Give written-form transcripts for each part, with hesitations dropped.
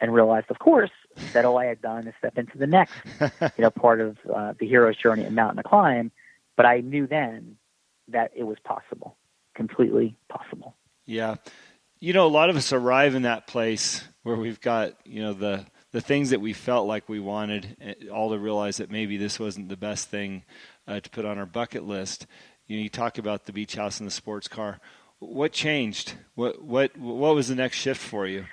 and realized, of course, that all I had done is step into the next, part of the hero's journey and mountain to climb. But I knew then that it was possible, completely possible. Yeah. A lot of us arrive in that place where we've got, the things that we felt like we wanted, all to realize that maybe this wasn't the best thing to put on our bucket list. You talk about the beach house and the sports car. What changed? What was the next shift for you?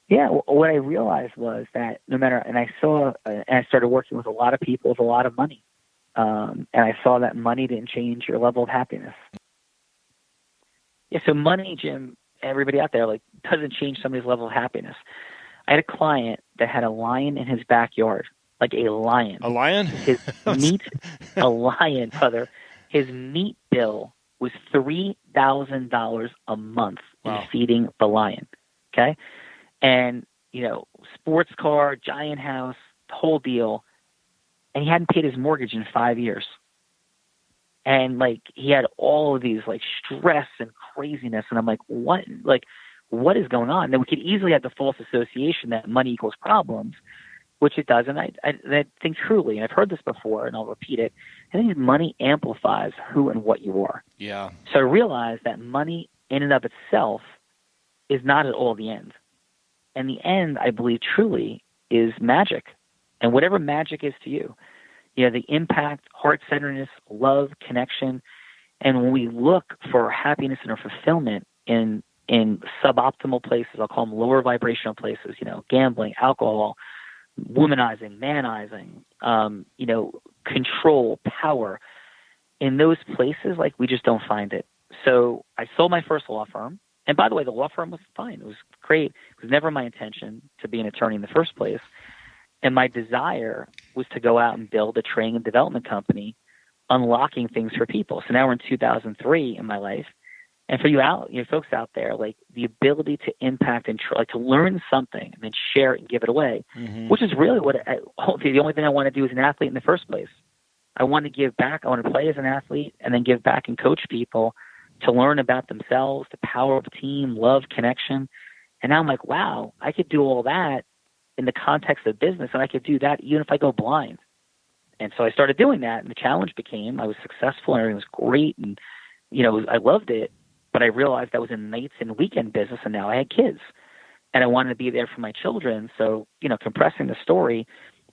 Yeah, what I realized was that and I started working with a lot of people with a lot of money. And I saw that money didn't change your level of happiness. Yeah, so money, Jim, everybody out there, doesn't change somebody's level of happiness. I had a client that had a lion in his backyard, like a lion. A lion? A lion, brother. His meat bill was $3,000 a month in feeding the lion. Okay? And, sports car, giant house, the whole deal. And he hadn't paid his mortgage in 5 years. And he had all of these stress and craziness. And I'm like, what is going on? Then we could easily have the false association that money equals problems, which it doesn't. I think truly, and I've heard this before and I'll repeat it, I think money amplifies who and what you are. Yeah. So I realized that money in and of itself is not at all the end. And the end, I believe truly, is magic. And whatever magic is to you, the impact, heart-centeredness, love, connection. And when we look for happiness and our fulfillment in suboptimal places, I'll call them lower vibrational places, gambling, alcohol, womanizing, manizing, control, power. In those places, we just don't find it. So I sold my first law firm. And by the way, the law firm was fine. It was great. It was never my intention to be an attorney in the first place. And my desire was to go out and build a training and development company, unlocking things for people. So now we're in 2003 in my life. And for you folks out there, the ability to impact and to learn something and then share it and give it away, which is really the only thing I want to do as an athlete in the first place. I want to give back. I want to play as an athlete and then give back and coach people to learn about themselves, the power of team, love, connection. And now I'm like, wow, I could do all that in the context of business, and I could do that even if I go blind. And so I started doing that, and the challenge became I was successful and everything was great, and I loved it, but I realized I was in nights and weekend business, and now I had kids, and I wanted to be there for my children. So compressing the story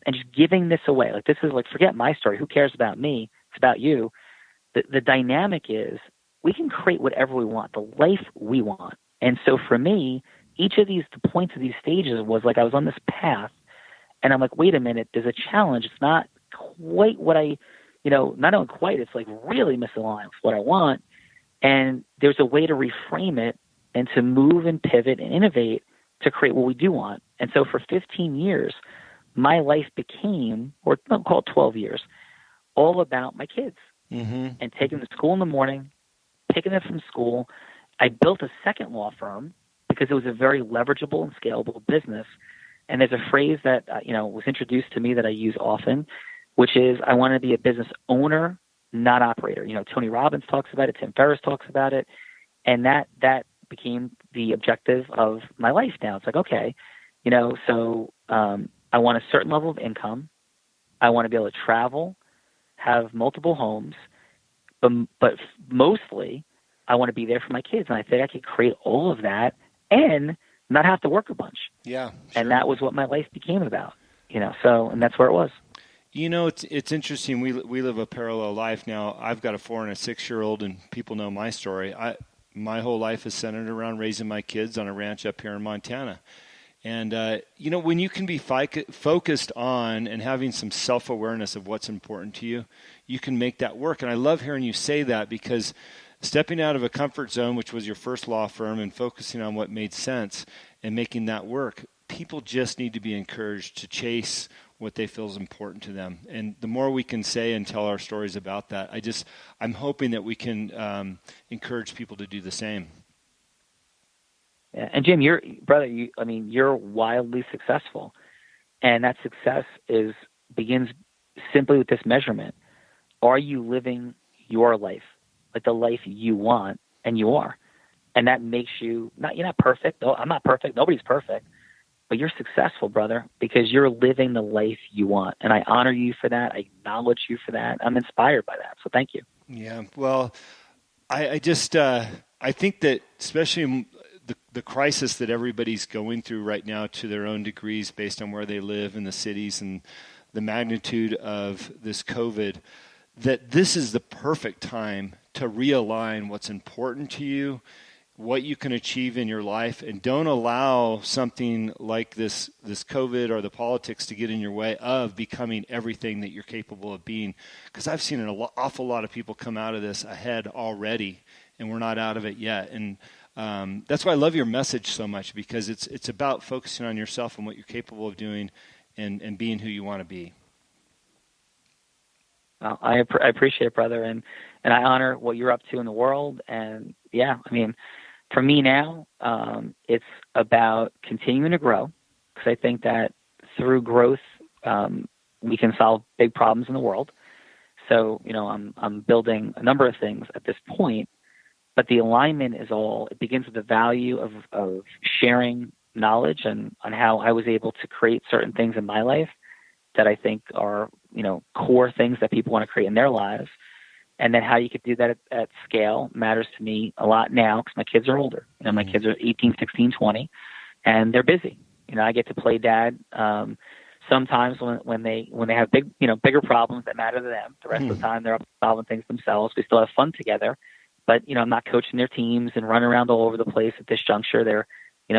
and just giving this away, this is forget my story. Who cares about me? It's about you. The dynamic is we can create whatever we want, the life we want. And so for me, each of the points of these stages was I was on this path, and I'm like, wait a minute, there's a challenge. It's not quite what not only quite, it's really misaligned with what I want. And there's a way to reframe it and to move and pivot and innovate to create what we do want. And so for 15 years, my life became, or I'll call it 12 years, all about my kids and taking them to school in the morning, picking them from school. I built a second law firm because it was a very leverageable and scalable business. And there's a phrase that was introduced to me that I use often, which is I want to be a business owner, not operator. Tony Robbins talks about it, Tim Ferriss talks about it, and that became the objective of my life now. It's okay, so I want a certain level of income. I want to be able to travel, have multiple homes, but mostly I want to be there for my kids. And I think I could create all of that and not have to work a bunch. Yeah. Sure. And that was what my life became about, and that's where it was. It's interesting. We live a parallel life now. I've got a 4 and a 6-year-old, and people know my story. My whole life is centered around raising my kids on a ranch up here in Montana. And, when you can be focused on and having some self-awareness of what's important to you, you can make that work. And I love hearing you say that, because stepping out of a comfort zone, which was your first law firm, and focusing on what made sense and making that work, people just need to be encouraged to chase what they feel is important to them. And the more we can say and tell our stories about that, I'm hoping that we can encourage people to do the same. Yeah. And Jim, you're wildly successful, and that success begins simply with this measurement. Are you living your life, the life you want? And you are. And that makes you you're not perfect. No, I'm not perfect. Nobody's perfect. but you're successful, brother, because you're living the life you want. And I honor you for that. I acknowledge you for that. I'm inspired by that. So thank you. Yeah. Well, I just, I think that especially the crisis that everybody's going through right now to their own degrees based on where they live in the cities and the magnitude of this COVID, that this is the perfect time to realign what's important to you, what you can achieve in your life, and don't allow something like this COVID or the politics to get in your way of becoming everything that you're capable of being. Because I've seen an awful lot of people come out of this ahead already, and we're not out of it yet. And that's why I love your message so much, because it's about focusing on yourself and what you're capable of doing and being who you want to be. Well, I appreciate it, brother, and I honor what you're up to in the world. And yeah, I mean, for me now, it's about continuing to grow, because I think that through growth, we can solve big problems in the world. So, I'm building a number of things at this point, but the alignment is it begins with the value of sharing knowledge and on how I was able to create certain things in my life that I think are, core things that people want to create in their lives. And then how you could do that at scale matters to me a lot now, because my kids are older. My kids are 18, 16, 20, and they're busy. I get to play dad sometimes when they have bigger problems that matter to them. The rest of the time they're up solving things themselves. We still have fun together, but I'm not coaching their teams and running around all over the place at this juncture. They're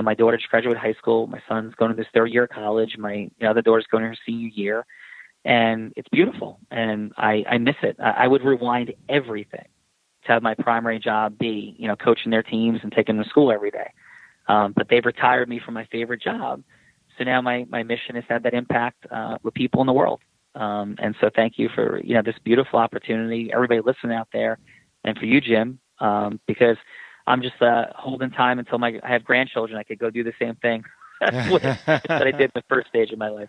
my daughter just graduated high school. My son's going to his third year of college. My other daughter's going to her senior year. And it's beautiful, and I miss it. I would rewind everything to have my primary job be, coaching their teams and taking them to school every day. But they've retired me from my favorite job. So now my mission is to have that impact with people in the world. And so thank you for, this beautiful opportunity, everybody listening out there, and for you, Jim, because I'm just holding time until I have grandchildren. I could go do the same thing that I did in the first stage of my life.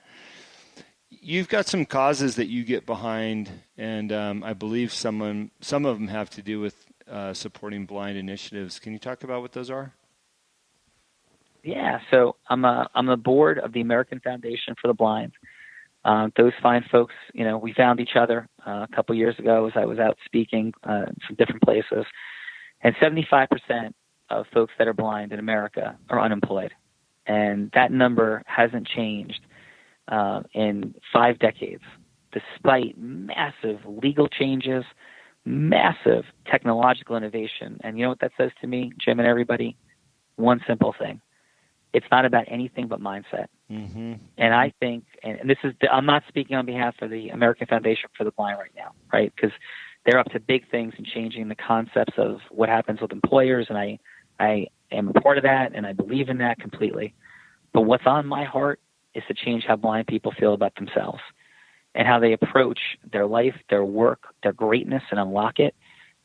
You've got some causes that you get behind, and I believe some of them have to do with supporting blind initiatives. Can you talk about what those are? Yeah, so I'm the board of the American Foundation for the Blind. Those fine folks, we found each other a couple years ago as I was out speaking in some different places, and 75% of folks that are blind in America are unemployed, and that number hasn't changed in 5 decades, despite massive legal changes, massive technological innovation. And you know what that says to me, Jim and everybody? One simple thing. It's not about anything but mindset. Mm-hmm. And I think, and this is, I'm not speaking on behalf of the American Foundation for the Blind right now, right? Because they're up to big things in changing the concepts of what happens with employers. And I am a part of that, and I believe in that completely. But what's on my heart is to change how blind people feel about themselves and how they approach their life, their work, their greatness, and unlock it.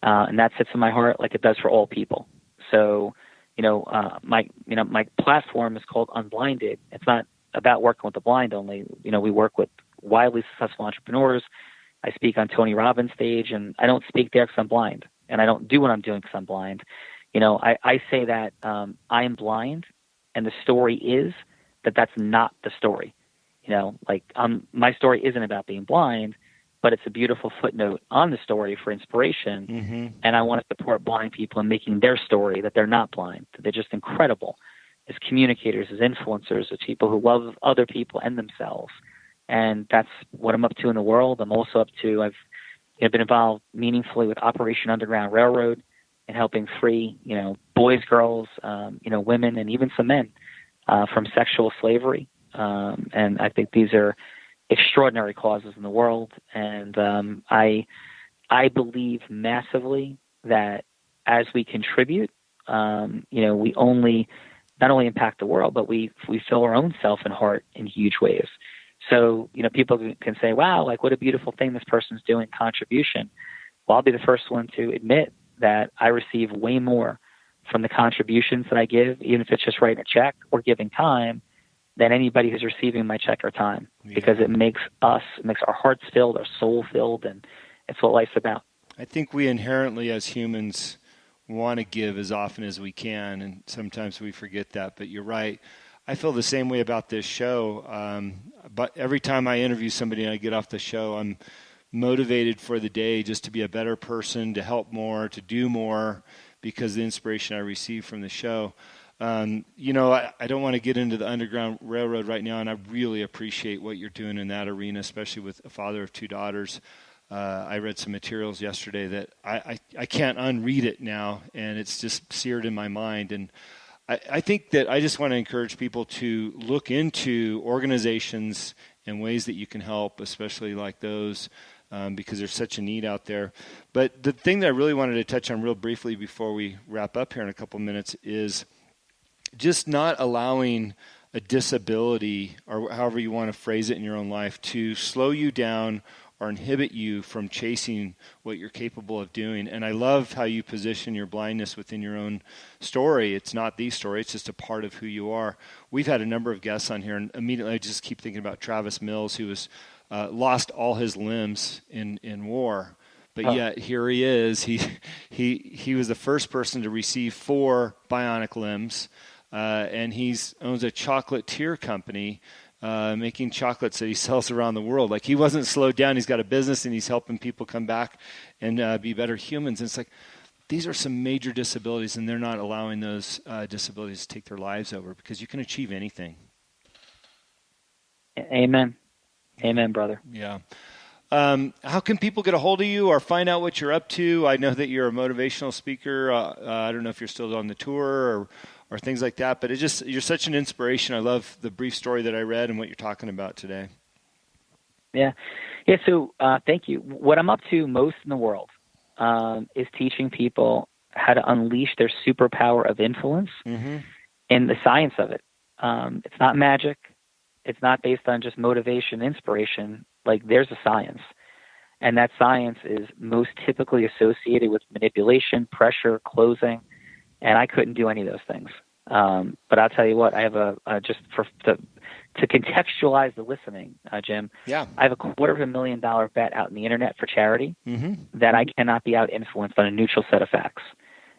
And that sits in my heart like it does for all people. So, my platform is called Unblinded. It's not about working with the blind only. We work with wildly successful entrepreneurs. I speak on Tony Robbins' stage, and I don't speak there because I'm blind, and I don't do what I'm doing because I'm blind. I say that I am blind, and the story is that's not the story. My story isn't about being blind, but it's a beautiful footnote on the story for inspiration. Mm-hmm. And I want to support blind people in making their story that they're not blind, that they're just incredible as communicators, as influencers, as people who love other people and themselves. And that's what I'm up to in the world. I'm also up to, I've been involved meaningfully with Operation Underground Railroad and helping free, boys, girls, women, and even some men from sexual slavery. And I think these are extraordinary causes in the world. And I believe massively that as we contribute, we not only impact the world, but we fill our own self and heart in huge ways. So, people can say, wow, like what a beautiful thing this person's doing, contribution. Well, I'll be the first one to admit that I receive way more from the contributions that I give, even if it's just writing a check or giving time, than anybody who's receiving my check or time, because it makes our hearts filled, our soul filled, and it's what life's about. I think we inherently as humans want to give as often as we can, and sometimes we forget that, but you're right. I feel the same way about this show. But every time I interview somebody and I get off the show, I'm motivated for the day just to be a better person, to help more, to do more, because of the inspiration I receive from the show. I don't want to get into the Underground Railroad right now, and I really appreciate what you're doing in that arena, especially with a father of 2 daughters. I read some materials yesterday that I can't unread it now, and it's just seared in my mind. And I think that I just want to encourage people to look into organizations and ways that you can help, especially like those, because there's such a need out there. But the thing that I really wanted to touch on real briefly before we wrap up here in a couple minutes is just not allowing a disability, or however you want to phrase it in your own life, to slow you down or inhibit you from chasing what you're capable of doing. And I love how you position your blindness within your own story. It's not the story, it's just a part of who you are. We've had a number of guests on here, and immediately I just keep thinking about Travis Mills, who was lost all his limbs in war. But yet here he is. He was the first person to receive 4 bionic limbs. And he owns a chocolatier company making chocolates that he sells around the world. Like, he wasn't slowed down. He's got a business, and he's helping people come back and be better humans. And it's like, these are some major disabilities, and they're not allowing those disabilities to take their lives over, because you can achieve anything. Amen. Amen, brother. Yeah. How can people get a hold of you or find out what you're up to? I know that you're a motivational speaker. I don't know if you're still on the tour or things like that, but you're such an inspiration. I love the brief story that I read and what you're talking about today. Yeah. So thank you. What I'm up to most in the world is teaching people how to unleash their superpower of influence and the science of it. It's not magic. It's not based on just motivation, inspiration. Like, there's a science, and that science is most typically associated with manipulation, pressure, closing, and I couldn't do any of those things. But I'll tell you what, I have to contextualize the listening, Jim. Yeah. I have a $250,000 bet out in the internet for charity that I cannot be out influenced on a neutral set of facts.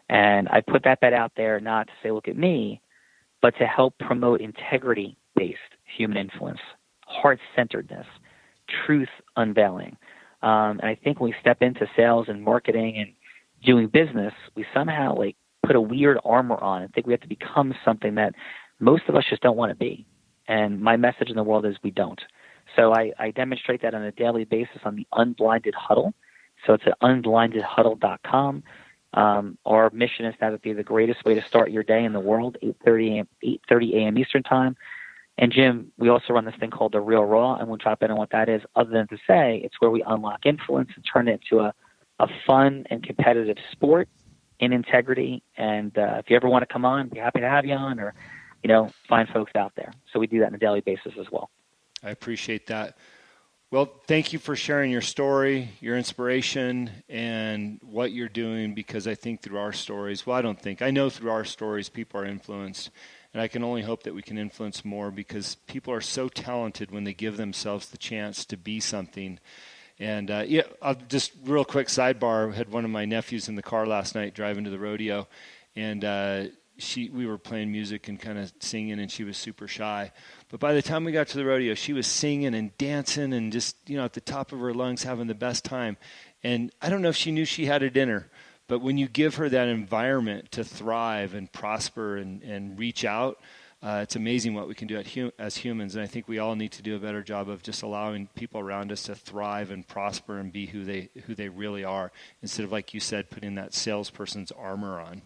And I put that bet out there not to say, look at me, but to help promote integrity-based human influence, heart-centeredness, truth unveiling. And I think when we step into sales and marketing and doing business, we somehow put a weird armor on and think we have to become something that most of us just don't want to be. And my message in the world is we don't. So I demonstrate that on a daily basis on the Unblinded Huddle. So it's at unblindedhuddle.com. Our mission is to have it be the greatest way to start your day in the world, 8:30 a.m. Eastern Time. And Jim, we also run this thing called The Real Raw, and we'll drop in on what that is, other than to say it's where we unlock influence and turn it into a fun and competitive sport in integrity. And if you ever want to come on, be happy to have you on, or find folks out there. So we do that on a daily basis as well. I appreciate that. Well, thank you for sharing your story, your inspiration, and what you're doing, because I think through our stories, I know through our stories people are influenced. And I can only hope that we can influence more, because people are so talented when they give themselves the chance to be something. And I'll just real quick sidebar. I had one of my nephews in the car last night driving to the rodeo, and we were playing music and kind of singing, and she was super shy. But by the time we got to the rodeo, she was singing and dancing and just at the top of her lungs, having the best time. And I don't know if she knew she had it in her. But when you give her that environment to thrive and prosper and reach out, it's amazing what we can do as humans. And I think we all need to do a better job of just allowing people around us to thrive and prosper and be who they really are, instead of, like you said, putting that salesperson's armor on.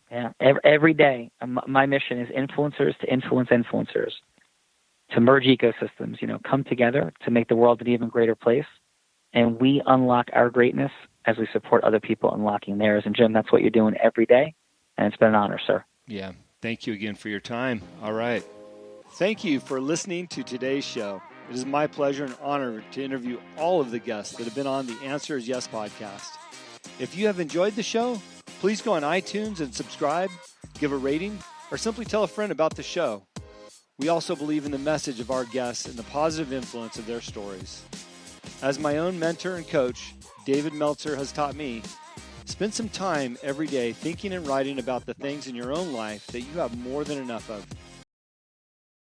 Yeah, every day, my mission is influencers to influence influencers, to merge ecosystems, come together to make the world an even greater place. And we unlock our greatness as we support other people unlocking theirs. And Jim, that's what you're doing every day. And it's been an honor, sir. Yeah. Thank you again for your time. All right. Thank you for listening to today's show. It is my pleasure and honor to interview all of the guests that have been on the Answer is Yes podcast. If you have enjoyed the show, please go on iTunes and subscribe, give a rating, or simply tell a friend about the show. We also believe in the message of our guests and the positive influence of their stories. As my own mentor and coach, David Meltzer, has taught me, Spend some time every day thinking and writing about the things in your own life that you have more than enough of.